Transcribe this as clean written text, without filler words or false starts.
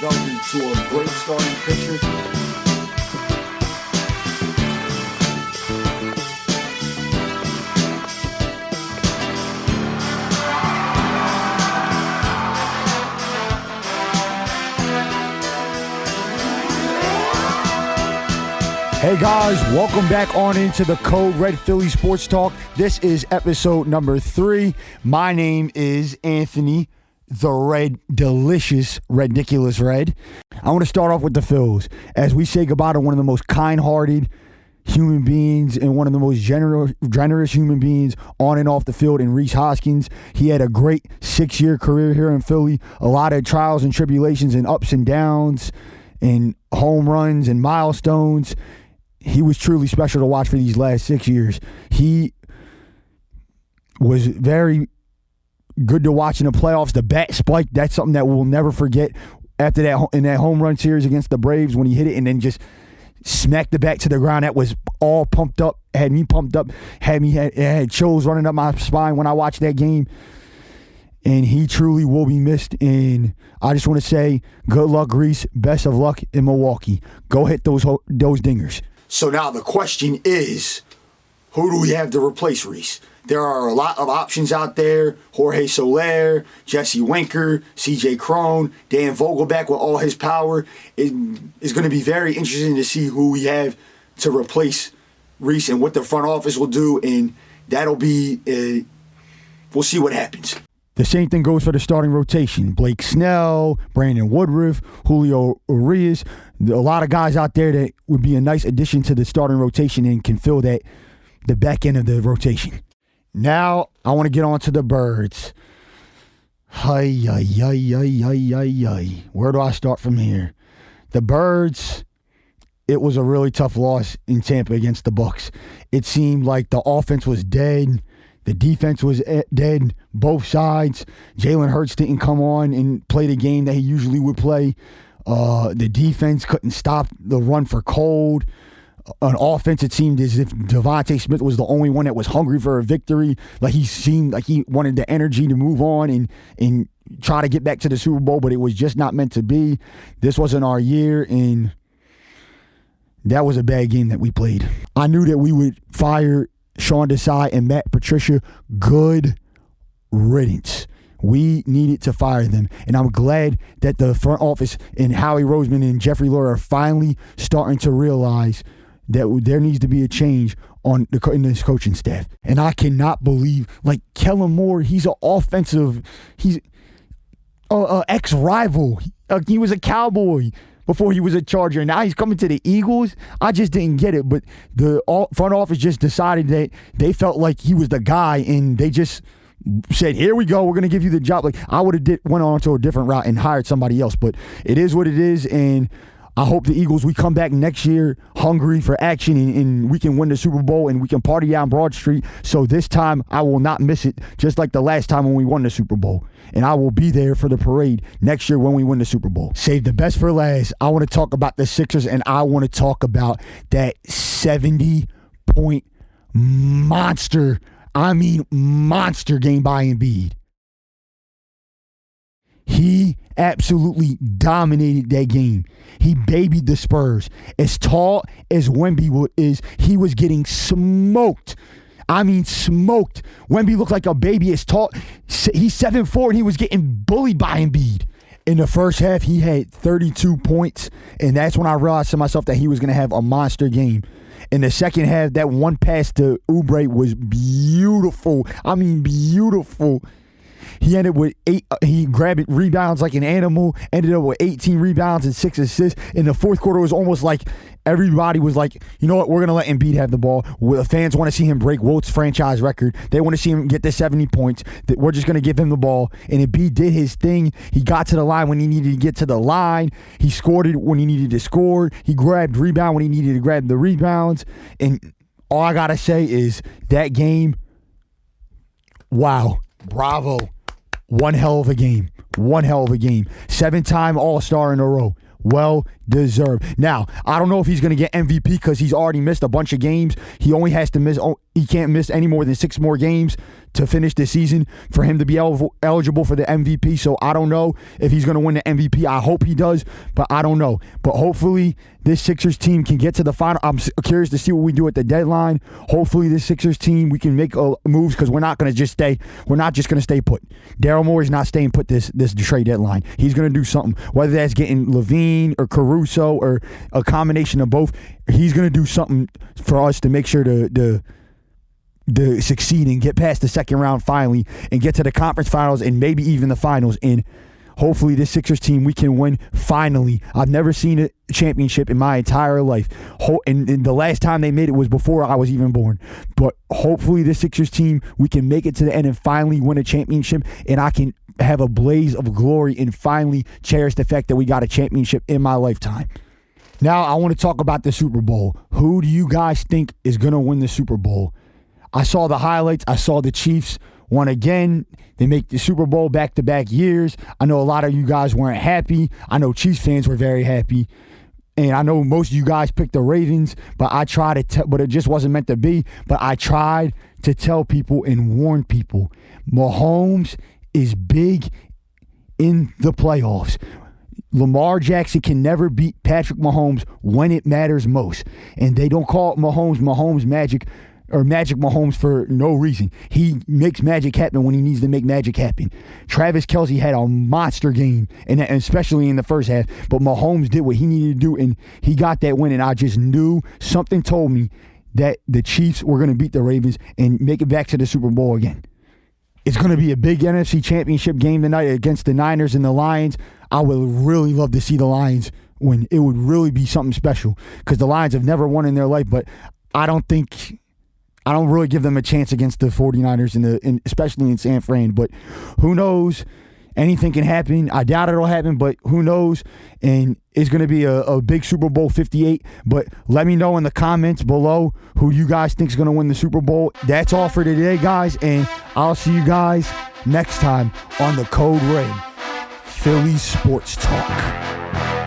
themselves into a great starting pitcher. Hey guys, welcome back on into the Code Red Philly Sports Talk. This is episode number 3. My name is Anthony, the Red Delicious Ridiculous Red. I want to start off with the Phils as we say goodbye to one of the most kind-hearted human beings and one of the most generous human beings on and off the field in Rhys Hoskins. He had a great 6-year career here in Philly, a lot of trials and tribulations and ups and downs and home runs and milestones. He was truly special to watch for these last 6 years. He was very good to watch in the playoffs. The bat spike, that's something that we'll never forget. After that, in that home run series against the Braves, when he hit it and then just smacked the bat to the ground, that was all pumped up, had me pumped up, had chills running up my spine when I watched that game. And he truly will be missed. And I just want to say, good luck, Rhys. Best of luck in Milwaukee. Go hit those dingers. So now the question is, who do we have to replace Rhys? There are a lot of options out there. Jorge Soler, Jesse Winker, CJ Cron, Dan Vogelback with all his power. It is going to be very interesting to see who we have to replace Rhys and what the front office will do. And that'll be, we'll see what happens. The same thing goes for the starting rotation. Blake Snell, Brandon Woodruff, Julio Urias. A lot of guys out there that would be a nice addition to the starting rotation and can fill the back end of the rotation. Now, I want to get on to the Birds. Where do I start from here? The Birds, it was a really tough loss in Tampa against the Bucks. It seemed like the offense was dead. The defense was dead, both sides. Jalen Hurts didn't come on and play the game that he usually would play. The defense couldn't stop the run for Cold. On offense, it seemed as if Devontae Smith was the only one that was hungry for a victory. Like he seemed like he wanted the energy to move on and try to get back to the Super Bowl, but it was just not meant to be. This wasn't our year, and that was a bad game that we played. I knew that we would fire Sean Desai and Matt Patricia. Good riddance. We needed to fire them, and I'm glad that the front office and Howie Roseman and Jeffrey Lurie are finally starting to realize that there needs to be a change in this coaching staff. And I cannot believe, like, Kellen Moore, he's an offensive, he's an ex-rival. He was a Cowboy before he was a Charger. Now he's coming to the Eagles. I just didn't get it, but the front office just decided that they felt like he was the guy, and they just said, here we go, we're going to give you the job. Like, I would have went on to a different route and hired somebody else, but it is what it is, and I hope the Eagles, we come back next year hungry for action and we can win the Super Bowl and we can party down Broad Street. So this time I will not miss it, just like the last time when we won the Super Bowl. And I will be there for the parade next year when we win the Super Bowl. Save the best for last. I want to talk about the Sixers, and I want to talk about that 70-point monster game by Embiid. He absolutely dominated that game. He babied the Spurs. As tall as Wemby is, he was getting smoked. I mean, smoked. Wemby looked like a baby. As tall, he's 7'4", and he was getting bullied by Embiid. In the first half, he had 32 points, and that's when I realized to myself that he was going to have a monster game. In the second half, that one pass to Oubre was beautiful. I mean, beautiful. He ended with 8. He grabbed rebounds like an animal. Ended up with 18 rebounds and 6 assists. In the fourth quarter, it was almost like everybody was like, you know what? We're gonna let Embiid have the ball. The fans want to see him break Wilt's franchise record. They want to see him get to 70 points. We're just gonna give him the ball. And Embiid did his thing. He got to the line when he needed to get to the line. He scored it when he needed to score. He grabbed rebound when he needed to grab the rebounds. And all I gotta say is that game. Wow, bravo. One hell of a game. 7-time All-Star in a row. Well deserve. Now, I don't know if he's going to get MVP because he's already missed a bunch of games. He only has to miss, he can't miss any more than 6 more games to finish the season for him to be eligible for the MVP. So I don't know if he's going to win the MVP. I hope he does, but I don't know. But hopefully this Sixers team can get to the final. I'm curious to see what we do at the deadline. Hopefully this Sixers team, we can make moves because we're not going to just stay. We're not just going to stay put. Daryl Morey is not staying put this trade deadline. He's going to do something, whether that's getting Levine or Caruso or a combination of both. He's going to do something for us to make sure to succeed and get past the second round finally and get to the conference finals and maybe even the finals. And hopefully this Sixers team, we can win finally. I've never seen a championship in my entire life. And the last time they made it was before I was even born. But hopefully this Sixers team, we can make it to the end and finally win a championship, and I can have a blaze of glory and finally cherish the fact that we got a championship in my lifetime. Now I want to talk about the Super Bowl. Who do you guys think is going to win the Super Bowl? I saw the highlights. I saw the Chiefs won again. They make the Super Bowl back-to-back years. I know a lot of you guys weren't happy. I know Chiefs fans were very happy. And I know most of you guys picked the Ravens, but I tried to but it just wasn't meant to be. But I tried to tell people and warn people. Mahomes is big in the playoffs. Lamar Jackson can never beat Patrick Mahomes when it matters most. And they don't call it Mahomes magic, or Magic Mahomes for no reason. He makes magic happen when he needs to make magic happen. Travis Kelce had a monster game, and especially in the first half, but Mahomes did what he needed to do, and he got that win, and I just knew, something told me that the Chiefs were going to beat the Ravens and make it back to the Super Bowl again. It's going to be a big NFC Championship game tonight against the Niners and the Lions. I would really love to see the Lions win. It would really be something special because the Lions have never won in their life, but I don't really give them a chance against the 49ers, especially in San Fran. But who knows? Anything can happen. I doubt it'll happen, but who knows? And it's going to be a big Super Bowl 58. But let me know in the comments below who you guys think is going to win the Super Bowl. That's all for today, guys. And I'll see you guys next time on the Code Red Phillies Sports Talk.